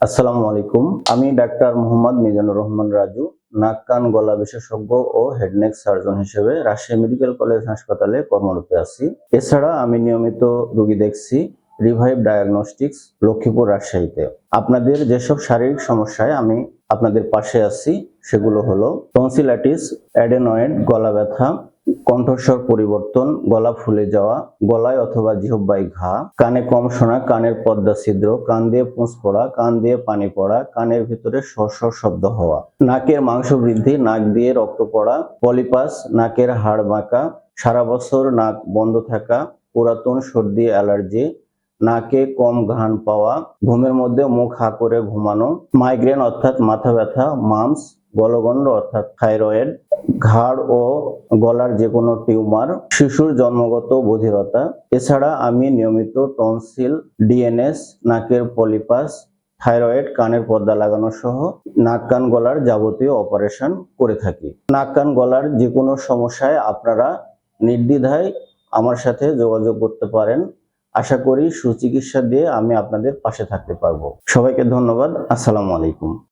আসসালামু আলাইকুম। আমি ডাক্তার মোহাম্মদ মিজানুর রহমান রাজু, নাক কান গলা বিশেষজ্ঞ ও হেড নেক সার্জন হিসেবে রাজশাহী মেডিকেল কলেজ হাসপাতালে কর্মরত আছি। এছাড়া আমি নিয়মিত রোগী দেখছি রিভাইভ ডায়াগনস্টিক্স, লক্ষ্মীপুর, রাজশাহীতে। আপনাদের যেসব শারীরিক সমস্যায় আমি আপনাদের পাশে আছি সেগুলো হলো টনসিলাইটিস, অ্যাডেনয়েড, গলা ব্যথা, কণ্ঠস্বর পরিবর্তন, গলা ফুলে যাওয়া, গলায় অথবা জিহ্বায় ঘা, কানে কম শোনা, কানের পর্দা ছিদ্র, কান দিয়ে পুঁজ পড়া, কান দিয়ে পানি পড়া, কানের ভিতরে শর শব্দ হওয়া, নাকের মাংস বৃদ্ধি, নাক দিয়ে রক্ত পড়া, পলিপাস, নাকের হাড় বাঁকা, সারা বছর নাক বন্ধ থাকা, পুরাতন সর্দি, অ্যালার্জি, নাকে কম ঘ্রাণ পাওয়া, ঘুমের মধ্যে মুখ হা করে ঘুমানো, মাইগ্রেন অর্থাৎ মাথা ব্যথা, মামস, গলগণ্ড অর্থাৎ থাইরয়েড, ঘাড় ও গলার যে কোনো টিউমার, শিশুর জন্মগত বধিরতা। এছাড়া আমি নিয়মিত টনসিল, ডিএনএস, নাকের পলিপাস, থাইরয়েড, কানের পর্দা লাগানো সহ নাক কান গলার যাবতীয় অপারেশন করে থাকি। নাক কান গলার যে কোনো সমস্যায় আপনারা নির্দ্বিধায় আমার সাথে যোগাযোগ করতে পারেন। আশা করি সুচিকিৎসা দিয়ে আমি আপনাদের পাশে থাকতে পারবো। সবাইকে ধন্যবাদ। আসসালামু আলাইকুম।